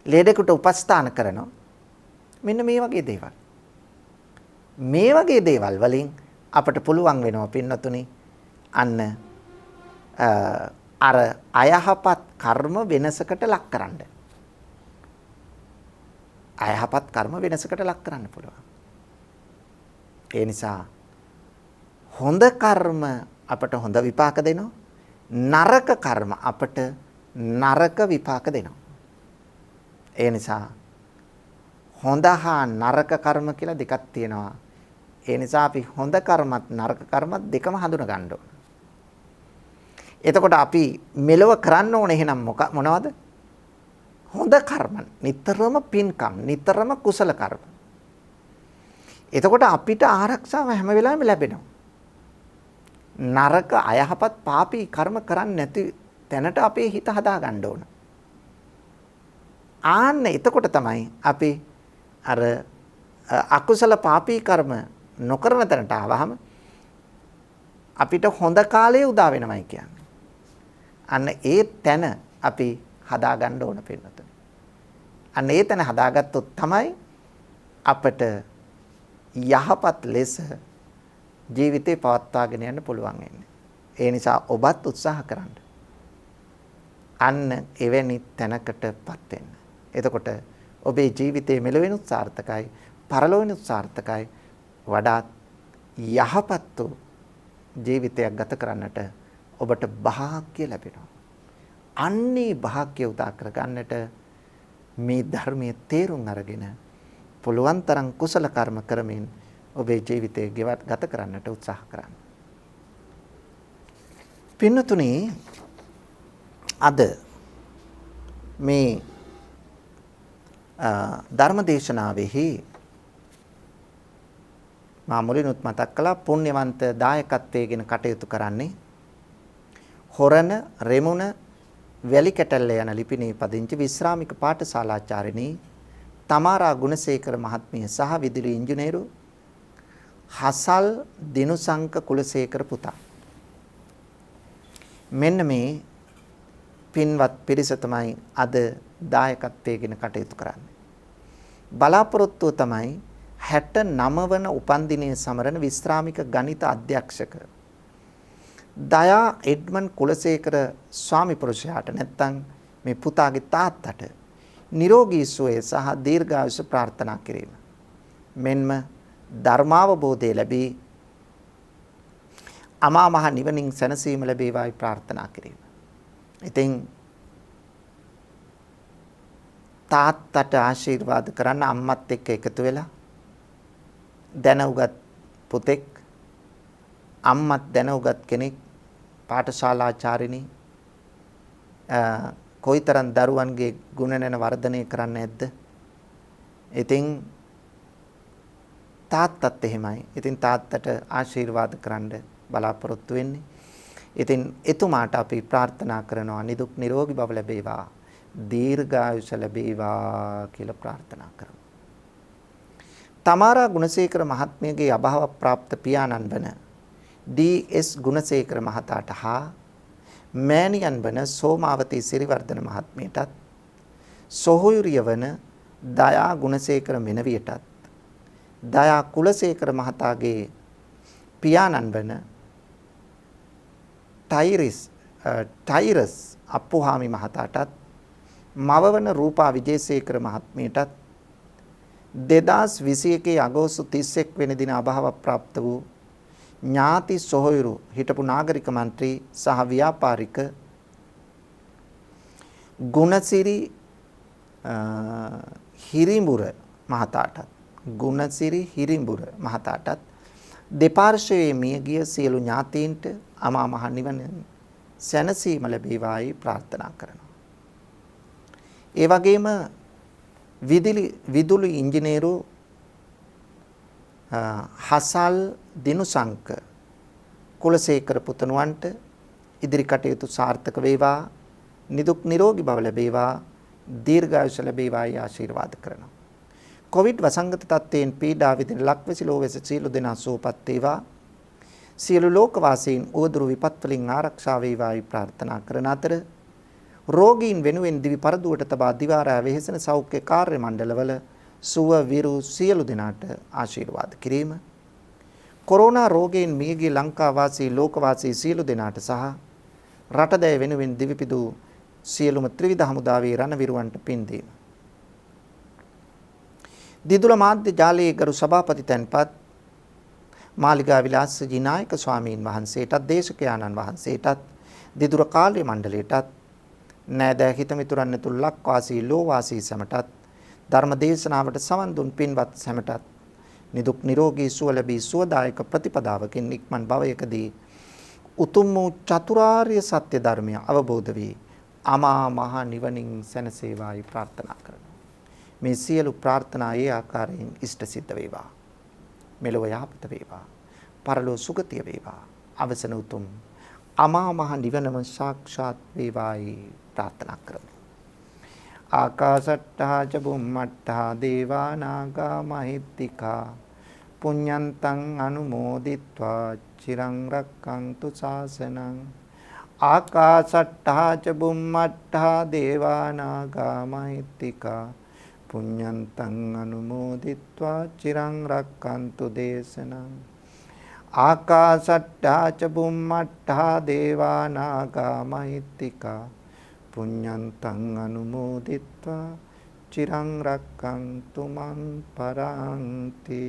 ලෙඩෙකුට උපස්ථාන කරනවා. මෙන්න මේ වගේ දේවල්. මේ වගේ දේවල් වලින් අපට පුළුවන් වෙනවා පින්නතුනි අන්න අර අයහපත් කර්ම වෙනසකට ලක් කරන්න. අයහපත් කර්ම වෙනසකට ලක් කරන්න පුළුවන්. ඒ නිසා හොඳ කර්ම අපට හොඳ විපාක දෙනවා. නරක කර්ම අපට නරක විපාක දෙනවා. ඒ නිසා හොඳ හා නරක කර්ම කියලා දෙකක් තියෙනවා. ඒ නිසා අපි හොඳ කර්මත් නරක කර්මත් දෙකම හඳුනා ගන්න ඕන. එතකොට අපි මෙලව කරන්න ඕනේ එහෙනම් මොනවද? හොඳ කර්ම, නිතරම පින්කම්, නිතරම කුසල කර්ම. එතකොට අපිට ආරක්ෂාව හැම වෙලාවෙම ලැබෙනවා. නරක අයහපත් පාපී කර්ම කරන්නේ නැති තැනට අපේ හිත හදා ගන්න ඕන. ආන්න එතකොට තමයි අපි අර අකුසල පාපී කර්ම නොකරන තැනට ආවහම අපිට හොඳ කාලය උදා වෙනවයි කියන්නේ. අන්න ඒ තැන අපි හදා ගන්න ඕන පින්නතුනි. අන්න ඒ තැන හදාගත්තොත් තමයි අපට යහපත් ලෙස ජීවිතේ පවත්වාගෙන යන්න පුළුවන් වෙන්නේ. ඒ නිසා ඔබත් උත්සාහ කරන්න. අන්න එවැනි තැනකටපත් වෙන්න. එතකොට ඔබේ ජීවිතයේ මෙලොවෙනුත් සාර්ථකයි, පරලොවෙනුත් සාර්ථකයි, වඩාත් යහපත් වූ ජීවිතයක් ගත කරන්නට ඔබට භාග්‍ය ලැබෙනවා. අන්නේ භාග්‍ය උදා කරගන්නට මේ ධර්මයේ තේරුම් අරගෙන පුළුවන් තරම් කුසල කර්ම කරමින් ඔබේ ජීවිතය ගත කරන්නට උත්සාහ කරන්න. පින්නතුනි අද මේ ධර්මදේශනාවෙහි මා මුලිනුත් මතක් කළා පුණ්‍යවන්ත දායකත්වයෙන් කටයුතු කරන්නේ හොරණ රෙමුණ වැලි කැටල්ල යන ලිපිනේ පදිංචි විශ්‍රාමික පාඨශාලාචාර්යනී තමාරා ගුණසේකර මහත්මිය සහ විදුලි ඉංජිනේරු හසල් දිනුසංක කුලසේකර පුතා. මෙන්න මේ පින්වත් පිරිස තමයි අද දායකත්වයෙන් කටයුතු කරන්නේ. බලාපොරොත්තුව තමයි 69 වන උපන්දිනයේ සමරන විශ්‍රාමික ගණිත අධ්‍යක්ෂක දයා එඩ්මන් කුලසේකර ස්වාමි පුරුෂයාට නැත්තම් මේ පුතාගේ තාත්තට නිරෝගී සුවය සහ දීර්ඝායුෂ ප්‍රාර්ථනා කිරීම. මෙන්ම ධර්මාවබෝධය ලැබී අමා මහ නිවනින් සැනසීම ලැබේවායි ප්‍රාර්ථනා කිරීම. ඉතින් තාත්තට ආශිර්වාද කරන්න අම්මත් එක්ක එකතු වෙලා දැනුගත් පුතෙක් අම්මත් දැනුගත් කෙනෙක් පාඨශාලාචාරිනී කොයිතරම් දරුවන්ගේ ගුණනන වර්ධනය කරන්නේ නැද්ද? ඉතින් තාත්තත් එහෙමයි. ඉතින් තාත්තට ආශිර්වාද කරන්න බලාපොරොත්තු වෙන්නේ. ඉතින් එතුමාට අපි ප්‍රාර්ථනා කරනවා නිදුක් නිරෝගී බව ලැබේවා, දීර්ඝායුෂ ලැබේවා කියලා ප්‍රාර්ථනා කරමු. තමාරා ගුණසේකර මහත්මියගේ අභාව ප්‍රාප්ත පියාණන් වන ඩී.එස්. ගුණසේකර මහතාට හා මෑණියන් වන සෝමාවතී සිරිවර්ධන මහත්මියටත් සොහොයුරිය වන දයා ගුණසේකර මෙනවියටත් දයා කුලසේකර මහතාගේ පියාණන් වන ටයිරස් අප්පුහාමි මහතාටත් මව වන රූපා විජේසේකර මහත්මියටත් 2021 අගෝස්තු 31 වෙනි දින අභාව ප්‍රාප්ත වූ ඥාති සොහොයුරු හිටපු නාගරික මන්ත්‍රී සහ ව්‍යාපාරික ගුණසිරි හිරිඹුර මහතාටත් දෙපාර්ශ්වයේ මියගිය සියලු ඥාතීන්ට අමා මහ නිවන සැනසීම ලැබේවායි ප්‍රාර්ථනා කරනවා. ඒ වගේම විදුලි ඉංජිනේරු හසල් දිනුසංක කුලසේකර පුතණුවන්ට ඉදිරි කටයුතු සාර්ථක වේවා, නිදුක් නිරෝගී බව ලැබේවා, දීර්ඝායුෂ ලැබේවායි ආශිර්වාද කරනවා. කොවිඩ් වසංගත තත්ත්වයෙන් පීඩා විඳින ලක්වැසි ලෝවැස සියලු දෙනා සුවපත් වේවා, සියලු ලෝකවාසීන් උවදුරු විපත් වලින් ආරක්ෂා වේවායි ප්‍රාර්ථනා කරන අතර රෝගීන් වෙනුවෙන් දිවි පරදුවට තබා දිවාරා වෙහෙසෙන සෞඛ්‍ය කාර්ය මණ්ඩලවල සුව විරු සියලු දෙනාට ආශිර්වාද කිරීම, කොරෝනා රෝගයෙන් මියගිය ලංකා වාසී ලෝකවාසී සියලු දෙනාට සහ රටදැය වෙනුවෙන් දිවිපිදු සියලුම ත්‍රිවිධ හමුදාවේ රණවිරුවන්ට පින් දීම. දිදුල මාධ්‍ය ජාලයේ ගරු සභාපති තැන්පත් මාලිගා විලාස ජිනායක ස්වාමීන් වහන්සේටත් දේශකයාණන් වහන්සේටත් දිදුර කාර්ය මණ්ඩලයටත් නෑදෑ හිතමිතුරන් ඇතුළු ලක්වාසී ලෝවාසී සැමටත් ධර්ම දේශනාවට සවන් දුන් පින්වත් සැමටත් නිදුක් නිරෝගී සුව ලැබී සුවදායක ප්‍රතිපදාවකින් නික්මන් භවයකදී උතුම් වූ චතුරාර්ය සත්‍ය ධර්මය අවබෝධ වී අමා මහ නිවනින් සැනසේවායි ප්‍රාර්ථනා කරනවා. මේ සියලු ප්‍රාර්ථනා ඒ ආකාරයෙන් ඉෂ්ට සිද්ධ වේවා. මෙලොව යහපත වේවා. පරලොව සුගතිය වේවා. අවසන උතුම් අමා මහ නිවනම සාක්ෂාත් වේවායි ප්‍රාර්ථනා කරමු. ආකාසට්ටා ච බුම්මට්ටා දේවා නාග මහිත්‍තිකා පුඤ්ඤන්තං අනුමෝදිත්වා චිරං රක්ඛන්තු ශාසනං. ආකාසට්ටා ච බුම්මට්ටා දේවා නාග මහිත්‍තිකා පුඤ්ඤන්තං අනුමෝදිත්වා චිරං රක්ඛන්තු දේශනං. ආකාසට්ටා ච බුම්මට්ටා දේවා නාග මහිත්‍තිකා පුඤ්ඤන්තං අනුමෝදිත්වා චිරං රක්ඛන්තු මං පරන්ති.